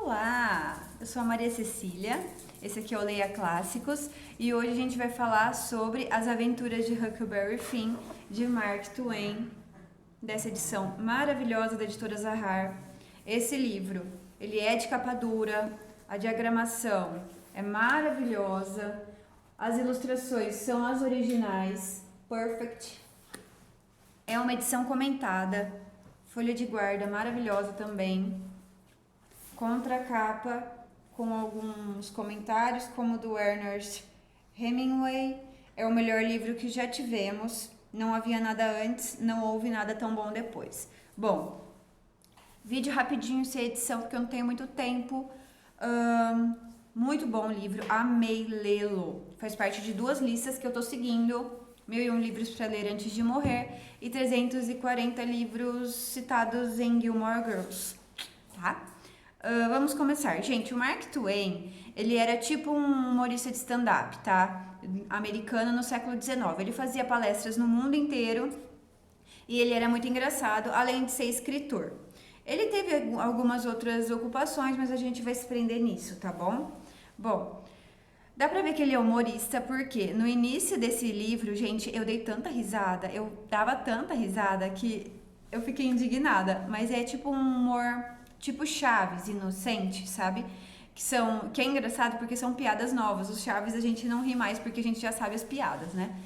Olá, eu sou a Maria Cecília, esse aqui é o Leia Clássicos e hoje a gente vai falar sobre As Aventuras de Huckleberry Finn, de Mark Twain, dessa edição maravilhosa da editora Zahar. Esse livro, ele é de capa dura, a diagramação é maravilhosa, as ilustrações são as originais, perfect. É uma edição comentada, folha de guarda maravilhosa também. Contracapa com alguns comentários, como o do Ernest Hemingway. É o melhor livro que já tivemos. Não havia nada antes, não houve nada tão bom depois. Bom, vídeo rapidinho sem edição, porque eu não tenho muito tempo. Muito bom livro, amei lê-lo. Faz parte de duas listas que eu tô seguindo. 1001 livros para ler antes de morrer e 340 livros citados em Gilmore Girls, tá? Vamos começar. Gente, o Mark Twain, ele era tipo um humorista de stand-up, tá? Americano no século XIX. Ele fazia palestras no mundo inteiro e ele era muito engraçado, além de ser escritor. Ele teve algumas outras ocupações, mas a gente vai se prender nisso, tá bom? Bom, dá pra ver que ele é humorista, porque no início desse livro, gente, eu dei tanta risada, eu dava tanta risada que eu fiquei indignada, mas é tipo um humor tipo Chaves, inocente, sabe? Que é engraçado porque são piadas novas. Os Chaves a gente não ri mais porque a gente já sabe as piadas, né?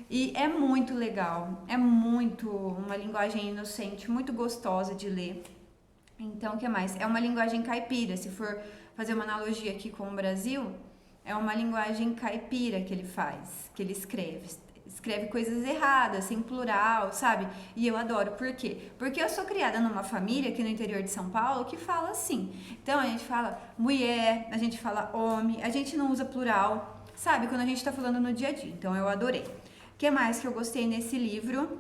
E é muito legal, é muito uma linguagem inocente, muito gostosa de ler. Então, o que mais? É uma linguagem caipira, se for fazer uma analogia aqui com o Brasil, é uma linguagem caipira que ele faz, que ele escreve. Escreve coisas erradas, sem plural, sabe? E eu adoro. Por quê? Porque eu sou criada numa família aqui no interior de São Paulo que fala assim. Então a gente fala mulher, a gente fala homem, a gente não usa plural, sabe? Quando a gente tá falando no dia a dia. Então eu adorei. O que mais que eu gostei nesse livro?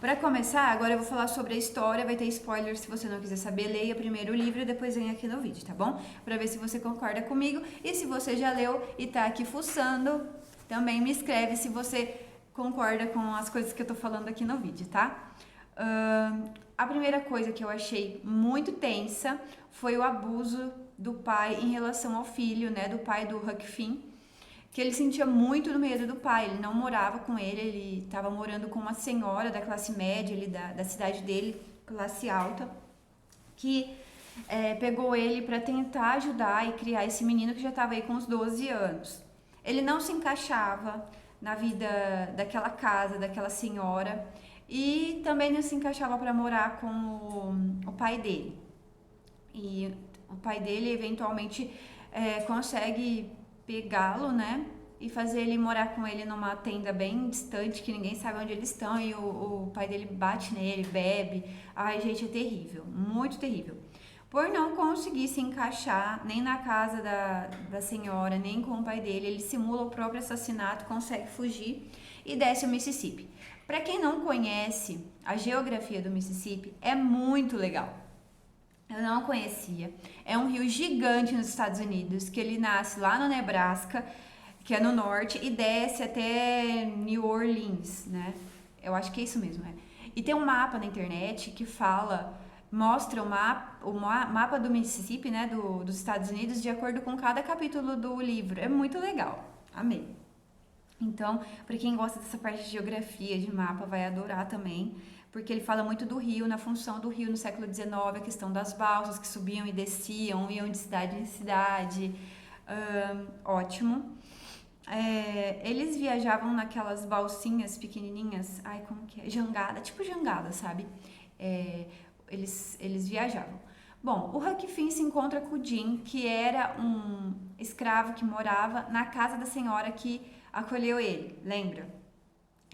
Para começar, agora eu vou falar sobre a história, vai ter spoiler se você não quiser saber, leia primeiro o livro e depois vem aqui no vídeo, tá bom? Pra ver se você concorda comigo e se você já leu e tá aqui fuçando, também me escreve se você concorda com as coisas que eu tô falando aqui no vídeo, tá? A primeira coisa que eu achei muito tensa foi o abuso do pai em relação ao filho, né, do pai do Huck Finn, que ele sentia muito medo do pai, ele não morava com ele estava morando com uma senhora da classe média, da cidade dele, classe alta, que pegou ele para tentar ajudar e criar esse menino que já estava aí com uns 12 anos. Ele não se encaixava na vida daquela casa, daquela senhora, e também não se encaixava para morar com o pai dele. E o pai dele eventualmente consegue pegá-lo, né? E fazer ele morar com ele numa tenda bem distante, que ninguém sabe onde eles estão, e o pai dele bate nele, bebe. Ai, gente, é terrível, muito terrível. Por não conseguir se encaixar nem na casa da senhora, nem com o pai dele, ele simula o próprio assassinato, consegue fugir e desce o Mississippi. Para quem não conhece a geografia do Mississippi, é muito legal. Eu não conhecia. É um rio gigante nos Estados Unidos, que ele nasce lá no Nebraska, que é no norte, e desce até New Orleans, né? Eu acho que é isso mesmo, E tem um mapa na internet que mostra o mapa do Mississippi, né, dos Estados Unidos, de acordo com cada capítulo do livro. É muito legal. Amei. Então, para quem gosta dessa parte de geografia, de mapa, vai adorar também, porque ele fala muito do rio, na função do rio no século XIX, a questão das balsas que subiam e desciam, iam de cidade em cidade. Ótimo. Eles viajavam naquelas balsinhas pequenininhas, ai, como que é? Jangada, tipo jangada, sabe? Eles viajavam. Bom, o Huck Finn se encontra com o Jim, que era um escravo que morava na casa da senhora que acolheu ele, lembra?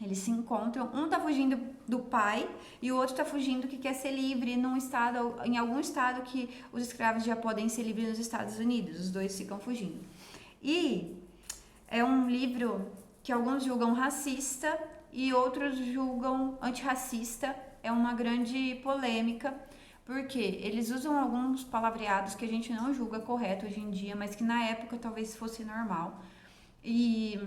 Eles se encontram, um tá fugindo do pai e o outro tá fugindo que quer ser livre em algum estado que os escravos já podem ser livres nos Estados Unidos, os dois ficam fugindo. E é um livro que alguns julgam racista e outros julgam antirracista, é uma grande polêmica, porque eles usam alguns palavreados que a gente não julga correto hoje em dia, mas que na época talvez fosse normal. E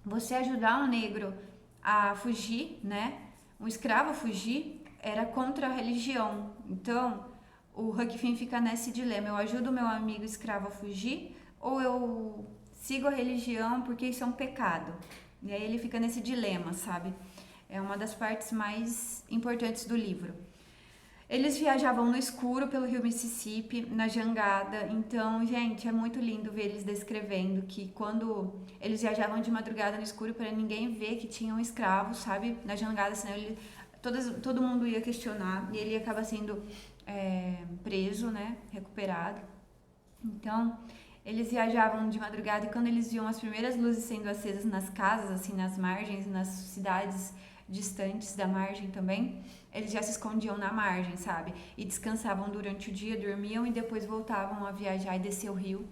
você ajudar um negro a fugir, né? Um escravo a fugir era contra a religião. Então, o Huck Finn fica nesse dilema: eu ajudo meu amigo escravo a fugir ou eu sigo a religião porque isso é um pecado? E aí ele fica nesse dilema, sabe? É uma das partes mais importantes do livro. Eles viajavam no escuro pelo rio Mississippi, na jangada. Então, gente, é muito lindo ver eles descrevendo que quando eles viajavam de madrugada no escuro para ninguém ver que tinham escravos, sabe? Na jangada, senão todo mundo ia questionar e ele acaba sendo preso, né? Recuperado. Então, eles viajavam de madrugada e quando eles viam as primeiras luzes sendo acesas nas casas, assim, nas margens, nas cidades distantes da margem também, eles já se escondiam na margem, sabe? E descansavam durante o dia, dormiam e depois voltavam a viajar e descer o rio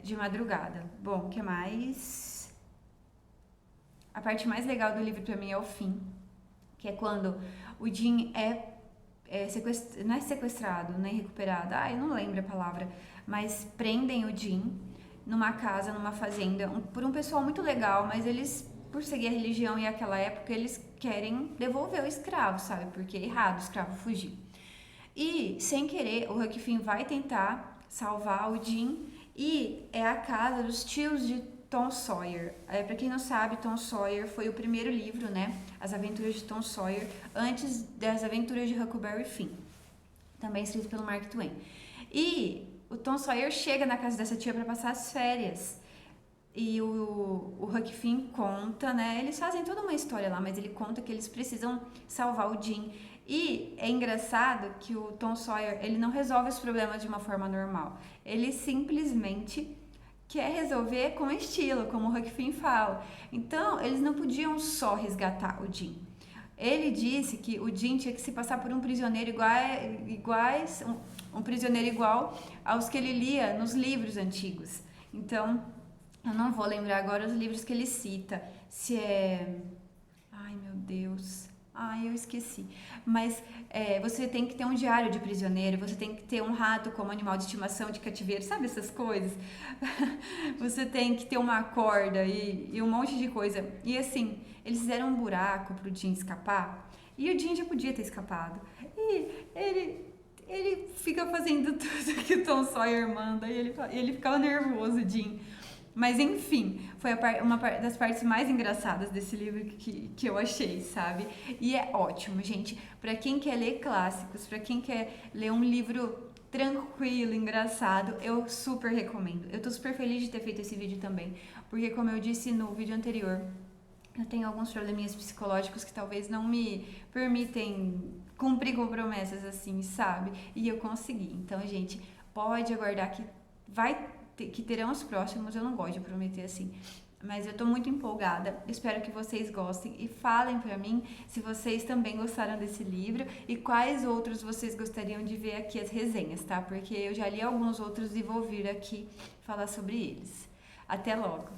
de madrugada. Bom, o que mais? A parte mais legal do livro pra mim é o fim, que é quando o Jim não é sequestrado, nem recuperado, eu não lembro a palavra, mas prendem o Jim numa casa, numa fazenda, por um pessoal muito legal, mas eles, por seguir a religião e aquela época, eles querem devolver o escravo, sabe? Porque é errado o escravo fugir. E, sem querer, o Huck Finn vai tentar salvar o Jim e é a casa dos tios de Tom Sawyer. Pra quem não sabe, Tom Sawyer foi o primeiro livro, né? As Aventuras de Tom Sawyer, antes das Aventuras de Huckleberry Finn. Também escrito pelo Mark Twain. E o Tom Sawyer chega na casa dessa tia para passar as férias. E o Huck Finn conta, né? Eles fazem toda uma história lá, mas ele conta que eles precisam salvar o Jim. E é engraçado que o Tom Sawyer, ele não resolve os problemas de uma forma normal. Ele simplesmente quer resolver com estilo, como o Huck Finn fala. Então, eles não podiam só resgatar o Jim. Ele disse que o Jim tinha que se passar por um prisioneiro um prisioneiro igual aos que ele lia nos livros antigos. Então, eu não vou lembrar agora os livros que ele cita. Se é... Ai, meu Deus. Eu esqueci. Mas você tem que ter um diário de prisioneiro, você tem que ter um rato como animal de estimação de cativeiro, sabe essas coisas? Você tem que ter uma corda e um monte de coisa. E assim, eles fizeram um buraco pro Jim escapar, e o Jim já podia ter escapado. E ele fica fazendo tudo que o Tom Sawyer manda, e ele ficava nervoso, Jim. Mas enfim, foi uma das partes mais engraçadas desse livro que eu achei, sabe? E é ótimo, gente. Pra quem quer ler clássicos, pra quem quer ler um livro tranquilo, engraçado, eu super recomendo. Eu tô super feliz de ter feito esse vídeo também, porque como eu disse no vídeo anterior, eu tenho alguns probleminhas psicológicos que talvez não me permitem cumprir com promessas assim, sabe? E eu consegui. Então, gente, pode aguardar que terão os próximos. Eu não gosto de prometer assim, mas eu tô muito empolgada. Espero que vocês gostem e falem pra mim se vocês também gostaram desse livro e quais outros vocês gostariam de ver aqui as resenhas, tá? Porque eu já li alguns outros e vou vir aqui falar sobre eles. Até logo!